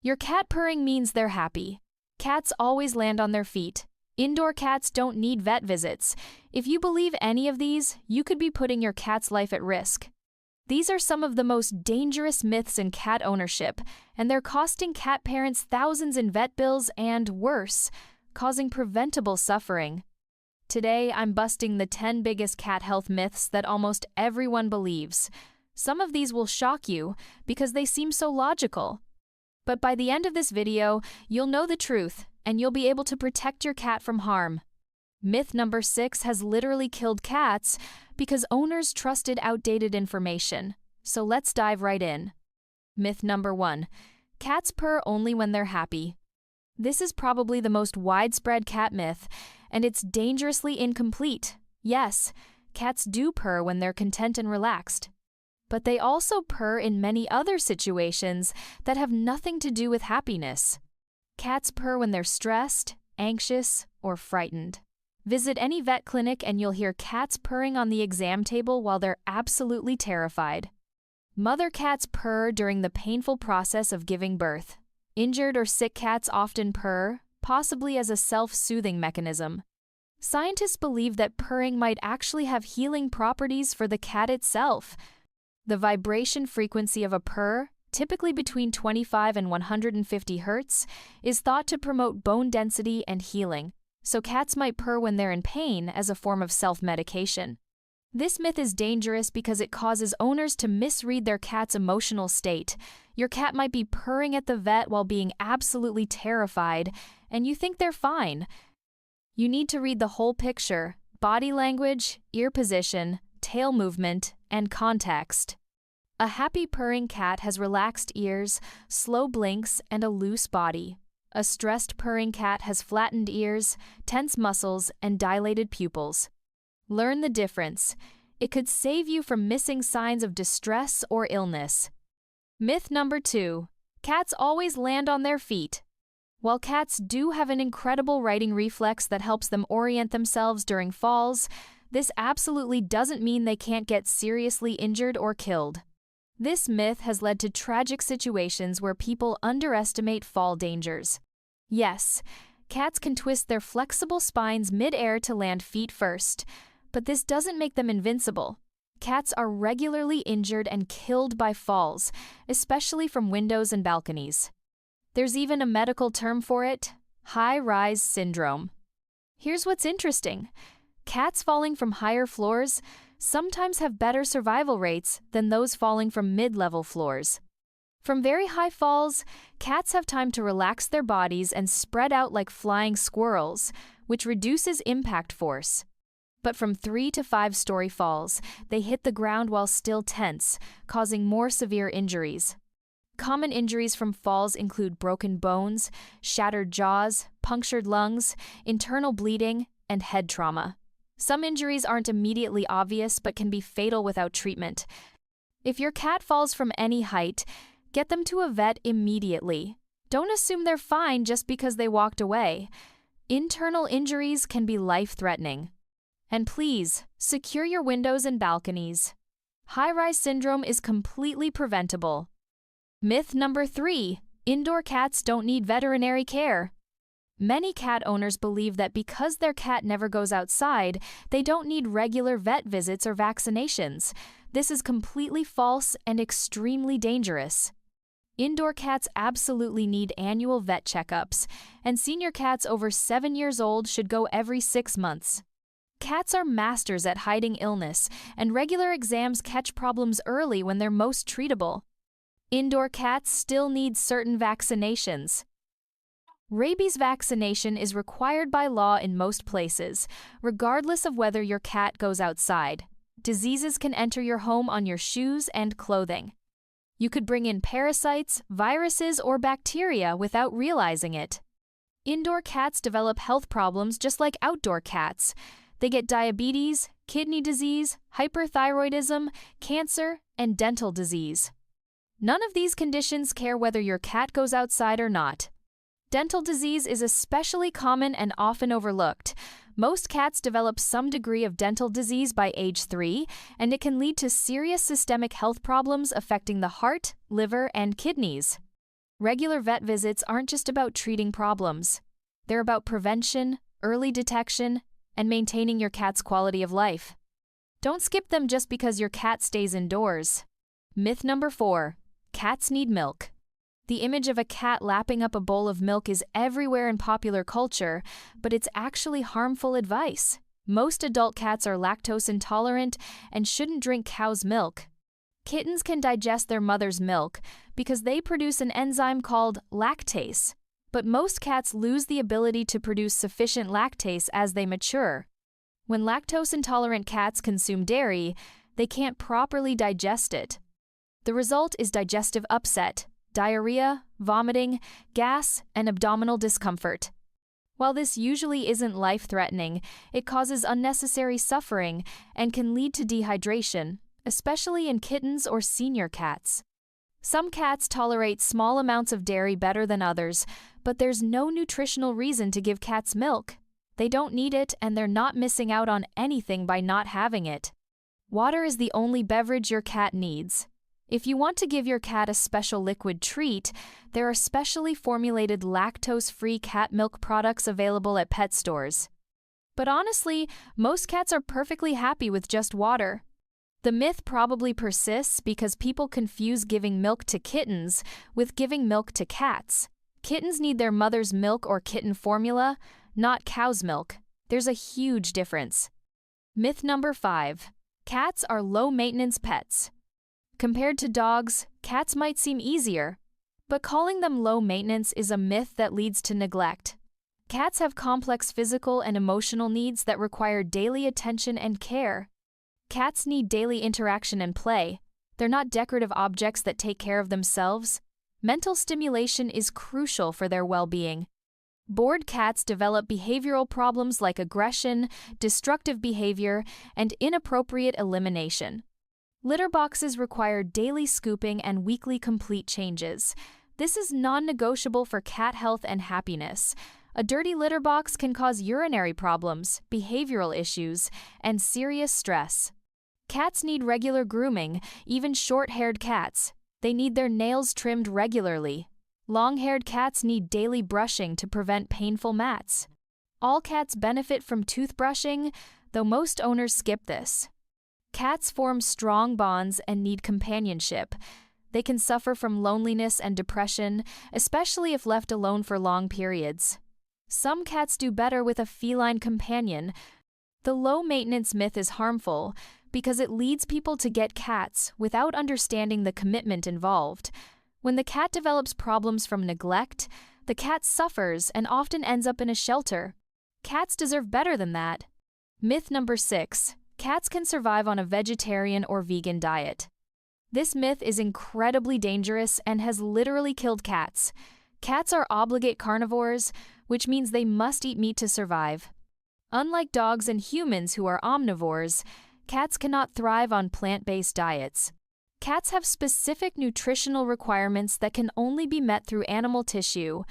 Your cat purring means they're happy. Cats always land on their feet. Indoor cats don't need vet visits. If you believe any of these, you could be putting your cat's life at risk. These are some of the most dangerous myths in cat ownership, and they're costing cat parents thousands in vet bills and, worse, causing preventable suffering. Today, I'm busting the 10 biggest cat health myths that almost everyone believes. Some of these will shock you because they seem so logical. But by the end of this video, you'll know the truth, and you'll be able to protect your cat from harm. Myth number 6 has literally killed cats because owners trusted outdated information. So let's dive right in. Myth number 1. Cats purr only when they're happy. This is probably the most widespread cat myth, and it's dangerously incomplete. Yes, cats do purr when they're content and relaxed. But they also purr in many other situations that have nothing to do with happiness. Cats purr when they're stressed, anxious, or frightened. Visit any vet clinic and you'll hear cats purring on the exam table while they're absolutely terrified. Mother cats purr during the painful process of giving birth. Injured or sick cats often purr, possibly as a self-soothing mechanism. Scientists believe that purring might actually have healing properties for the cat itself. The vibration frequency of a purr, typically between 25 and 150 Hz, is thought to promote bone density and healing, so cats might purr when they're in pain as a form of self-medication. This myth is dangerous because it causes owners to misread their cat's emotional state. Your cat might be purring at the vet while being absolutely terrified, and you think they're fine. You need to read the whole picture: body language, ear position, tail movement, and context. A happy purring cat has relaxed ears, slow blinks, and a loose body. A stressed purring cat has flattened ears, tense muscles, and dilated pupils. Learn the difference. It could save you from missing signs of distress or illness. Myth number 2. Cats always land on their feet. While cats do have an incredible righting reflex that helps them orient themselves during falls, this absolutely doesn't mean they can't get seriously injured or killed. This myth has led to tragic situations where people underestimate fall dangers. Yes, cats can twist their flexible spines mid-air to land feet first, but this doesn't make them invincible. Cats are regularly injured and killed by falls, especially from windows and balconies. There's even a medical term for it: high-rise syndrome. Here's what's interesting. Cats falling from higher floors sometimes have better survival rates than those falling from mid-level floors. From very high falls, cats have time to relax their bodies and spread out like flying squirrels, which reduces impact force. But from 3 to 5-story falls, they hit the ground while still tense, causing more severe injuries. Common injuries from falls include broken bones, shattered jaws, punctured lungs, internal bleeding, and head trauma. Some injuries aren't immediately obvious but can be fatal without treatment. If your cat falls from any height, get them to a vet immediately. Don't assume they're fine just because they walked away. Internal injuries can be life-threatening. And please, secure your windows and balconies. High-rise syndrome is completely preventable. Myth number 3. Indoor cats don't need veterinary care. Many cat owners believe that because their cat never goes outside, they don't need regular vet visits or vaccinations. This is completely false and extremely dangerous. Indoor cats absolutely need annual vet checkups, and senior cats over 7 years old should go every 6 months. Cats are masters at hiding illness, and regular exams catch problems early when they're most treatable. Indoor cats still need certain vaccinations. Rabies vaccination is required by law in most places, regardless of whether your cat goes outside. Diseases can enter your home on your shoes and clothing. You could bring in parasites, viruses, or bacteria without realizing it. Indoor cats develop health problems just like outdoor cats. They get diabetes, kidney disease, hyperthyroidism, cancer, and dental disease. None of these conditions care whether your cat goes outside or not. Dental disease is especially common and often overlooked. Most cats develop some degree of dental disease by age 3, and it can lead to serious systemic health problems affecting the heart, liver, and kidneys. Regular vet visits aren't just about treating problems. They're about prevention, early detection, and maintaining your cat's quality of life. Don't skip them just because your cat stays indoors. Myth number 4. Cats need milk. The image of a cat lapping up a bowl of milk is everywhere in popular culture, but it's actually harmful advice. Most adult cats are lactose intolerant and shouldn't drink cow's milk. Kittens can digest their mother's milk because they produce an enzyme called lactase, but most cats lose the ability to produce sufficient lactase as they mature. When lactose-intolerant cats consume dairy, they can't properly digest it. The result is digestive upset, diarrhea, vomiting, gas, and abdominal discomfort. While this usually isn't life-threatening, it causes unnecessary suffering and can lead to dehydration, especially in kittens or senior cats. Some cats tolerate small amounts of dairy better than others, but there's no nutritional reason to give cats milk. They don't need it, and they're not missing out on anything by not having it. Water is the only beverage your cat needs. If you want to give your cat a special liquid treat, there are specially formulated lactose-free cat milk products available at pet stores. But honestly, most cats are perfectly happy with just water. The myth probably persists because people confuse giving milk to kittens with giving milk to cats. Kittens need their mother's milk or kitten formula, not cow's milk. There's a huge difference. Myth number 5. Cats are low-maintenance pets. Compared to dogs, cats might seem easier, but calling them low maintenance is a myth that leads to neglect. Cats have complex physical and emotional needs that require daily attention and care. Cats need daily interaction and play. They're not decorative objects that take care of themselves. Mental stimulation is crucial for their well-being. Bored cats develop behavioral problems like aggression, destructive behavior, and inappropriate elimination. Litter boxes require daily scooping and weekly complete changes. This is non-negotiable for cat health and happiness. A dirty litter box can cause urinary problems, behavioral issues, and serious stress. Cats need regular grooming, even short-haired cats. They need their nails trimmed regularly. Long-haired cats need daily brushing to prevent painful mats. All cats benefit from toothbrushing, though most owners skip this. Cats form strong bonds and need companionship. They can suffer from loneliness and depression, especially if left alone for long periods. Some cats do better with a feline companion. The low-maintenance myth is harmful because it leads people to get cats without understanding the commitment involved. When the cat develops problems from neglect, the cat suffers and often ends up in a shelter. Cats deserve better than that. Myth number 6. Cats can survive on a vegetarian or vegan diet. This myth is incredibly dangerous and has literally killed cats. Cats are obligate carnivores, which means they must eat meat to survive. Unlike dogs and humans who are omnivores, cats cannot thrive on plant-based diets. Cats have specific nutritional requirements that can only be met through animal tissue.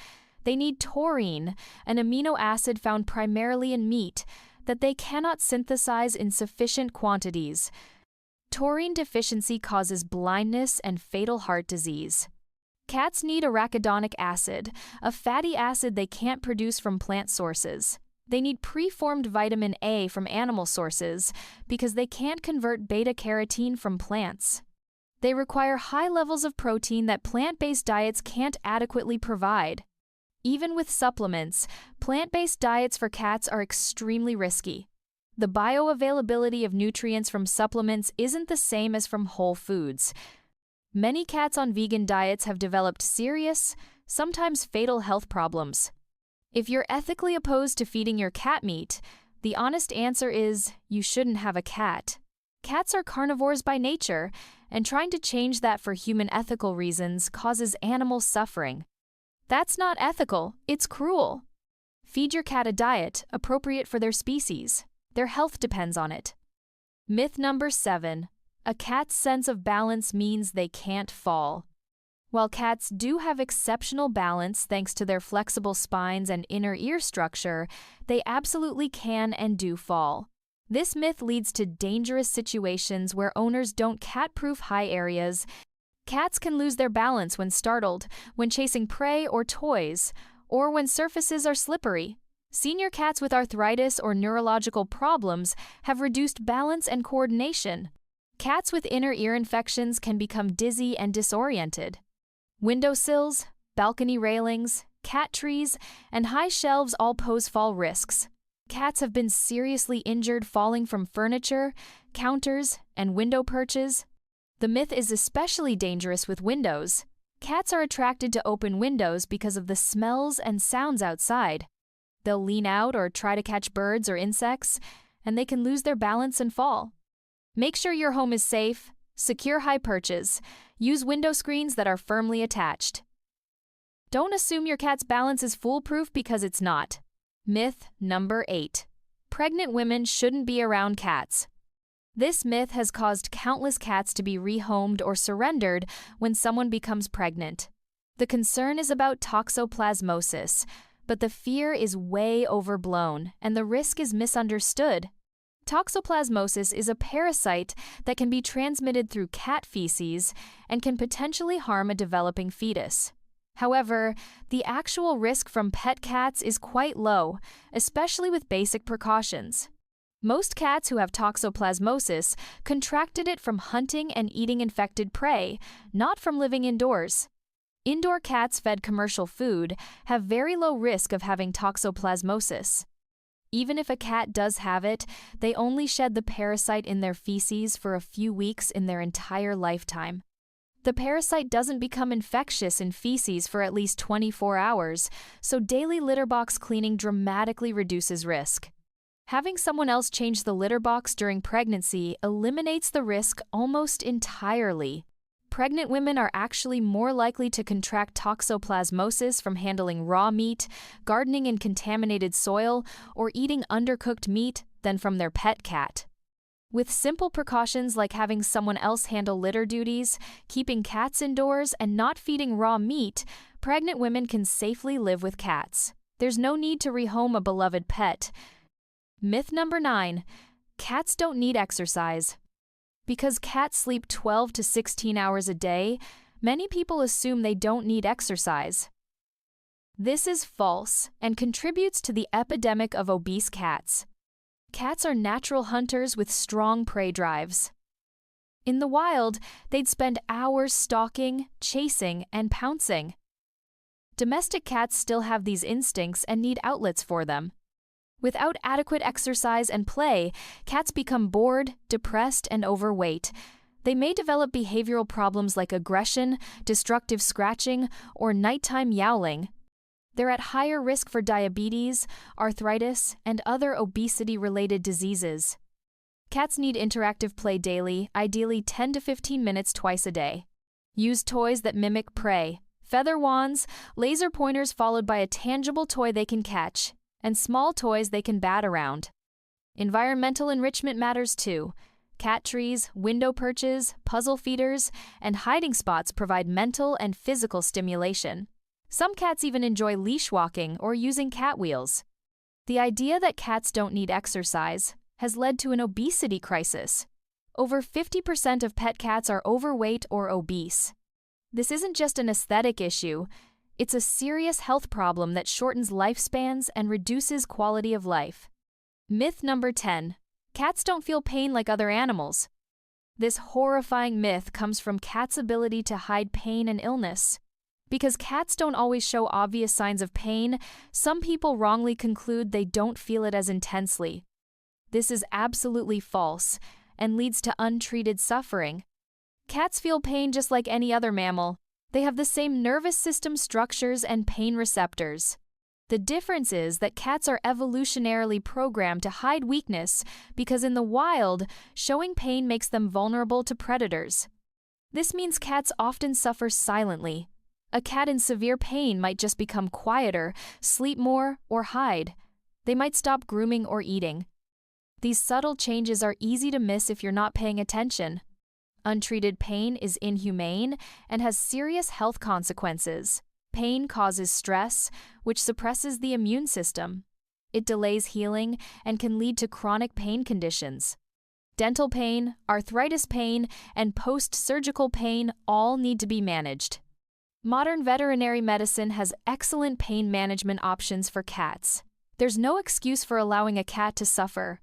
They need taurine, an amino acid found primarily in meat, that they cannot synthesize in sufficient quantities. Taurine deficiency causes blindness and fatal heart disease. Cats need arachidonic acid, a fatty acid they can't produce from plant sources. They need preformed vitamin A from animal sources because they can't convert beta-carotene from plants. They require high levels of protein that plant-based diets can't adequately provide. Even with supplements, plant-based diets for cats are extremely risky. The bioavailability of nutrients from supplements isn't the same as from whole foods. Many cats on vegan diets have developed serious, sometimes fatal health problems. If you're ethically opposed to feeding your cat meat, the honest answer is you shouldn't have a cat. Cats are carnivores by nature, and trying to change that for human ethical reasons causes animal suffering. That's not ethical, it's cruel. Feed your cat a diet appropriate for their species. Their health depends on it. Myth number 7. A cat's sense of balance means they can't fall. While cats do have exceptional balance thanks to their flexible spines and inner ear structure, they absolutely can and do fall. This myth leads to dangerous situations where owners don't cat-proof high areas Cats can lose their balance when startled, when chasing prey or toys, or when surfaces are slippery. Senior cats with arthritis or neurological problems have reduced balance and coordination. Cats with inner ear infections can become dizzy and disoriented. Windowsills, balcony railings, cat trees, and high shelves all pose fall risks. Cats have been seriously injured falling from furniture, counters, and window perches. The myth is especially dangerous with windows. Cats are attracted to open windows because of the smells and sounds outside. They'll lean out or try to catch birds or insects, and they can lose their balance and fall. Make sure your home is safe, secure high perches, use window screens that are firmly attached. Don't assume your cat's balance is foolproof because it's not. Myth number 8. Pregnant women shouldn't be around cats. This myth has caused countless cats to be rehomed or surrendered when someone becomes pregnant. The concern is about toxoplasmosis, but the fear is way overblown and the risk is misunderstood. Toxoplasmosis is a parasite that can be transmitted through cat feces and can potentially harm a developing fetus. However, the actual risk from pet cats is quite low, especially with basic precautions. Most cats who have toxoplasmosis contracted it from hunting and eating infected prey, not from living indoors. Indoor cats fed commercial food have very low risk of having toxoplasmosis. Even if a cat does have it, they only shed the parasite in their feces for a few weeks in their entire lifetime. The parasite doesn't become infectious in feces for at least 24 hours, so daily litter box cleaning dramatically reduces risk. Having someone else change the litter box during pregnancy eliminates the risk almost entirely. Pregnant women are actually more likely to contract toxoplasmosis from handling raw meat, gardening in contaminated soil, or eating undercooked meat than from their pet cat. With simple precautions like having someone else handle litter duties, keeping cats indoors, and not feeding raw meat, pregnant women can safely live with cats. There's no need to rehome a beloved pet. Myth number 9. Cats don't need exercise. Because cats sleep 12 to 16 hours a day, many people assume they don't need exercise. This is false and contributes to the epidemic of obese cats. Cats are natural hunters with strong prey drives. In the wild, they'd spend hours stalking, chasing, and pouncing. Domestic cats still have these instincts and need outlets for them. Without adequate exercise and play, cats become bored, depressed, and overweight. They may develop behavioral problems like aggression, destructive scratching, or nighttime yowling. They're at higher risk for diabetes, arthritis, and other obesity-related diseases. Cats need interactive play daily, ideally 10 to 15 minutes twice a day. Use toys that mimic prey, feather wands, laser pointers followed by a tangible toy they can catch, and small toys they can bat around. Environmental enrichment matters too. Cat trees, window perches, puzzle feeders, and hiding spots provide mental and physical stimulation. Some cats even enjoy leash walking or using cat wheels. The idea that cats don't need exercise has led to an obesity crisis. Over 50% of pet cats are overweight or obese. This isn't just an aesthetic issue. It's a serious health problem that shortens lifespans and reduces quality of life. Myth number 10. Cats don't feel pain like other animals. This horrifying myth comes from cats' ability to hide pain and illness. Because cats don't always show obvious signs of pain, some people wrongly conclude they don't feel it as intensely. This is absolutely false and leads to untreated suffering. Cats feel pain just like any other mammal. They have the same nervous system structures and pain receptors. The difference is that cats are evolutionarily programmed to hide weakness because in the wild, showing pain makes them vulnerable to predators. This means cats often suffer silently. A cat in severe pain might just become quieter, sleep more, or hide. They might stop grooming or eating. These subtle changes are easy to miss if you're not paying attention. Untreated pain is inhumane and has serious health consequences. Pain causes stress, which suppresses the immune system. It delays healing and can lead to chronic pain conditions. Dental pain, arthritis pain, and post-surgical pain all need to be managed. Modern veterinary medicine has excellent pain management options for cats. There's no excuse for allowing a cat to suffer.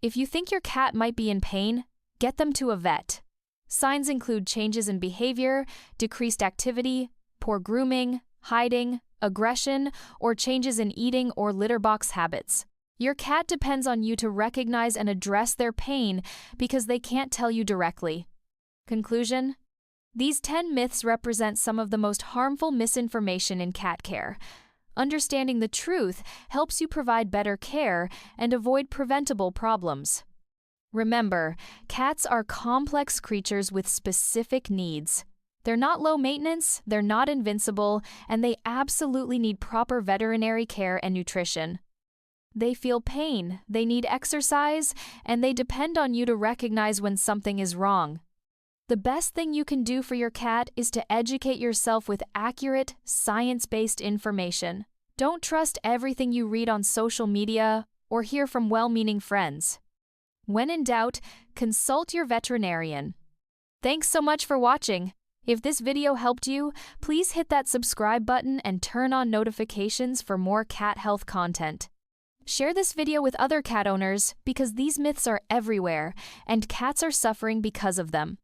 If you think your cat might be in pain, get them to a vet. Signs include changes in behavior, decreased activity, poor grooming, hiding, aggression, or changes in eating or litter box habits. Your cat depends on you to recognize and address their pain because they can't tell you directly. Conclusion: these 10 myths represent some of the most harmful misinformation in cat care. Understanding the truth helps you provide better care and avoid preventable problems. Remember, cats are complex creatures with specific needs. They're not low maintenance, they're not invincible, and they absolutely need proper veterinary care and nutrition. They feel pain, they need exercise, and they depend on you to recognize when something is wrong. The best thing you can do for your cat is to educate yourself with accurate, science-based information. Don't trust everything you read on social media or hear from well-meaning friends. When in doubt, consult your veterinarian. Thanks so much for watching. If this video helped you, please hit that subscribe button and turn on notifications for more cat health content. Share this video with other cat owners because these myths are everywhere and cats are suffering because of them.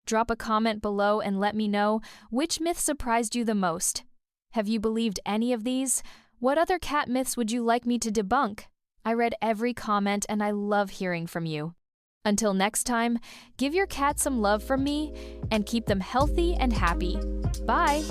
Drop a comment below and let me know which myth surprised you the most. Have you believed any of these? What other cat myths would you like me to debunk? I read every comment and I love hearing from you. Until next time, give your cat some love from me and keep them healthy and happy. Bye!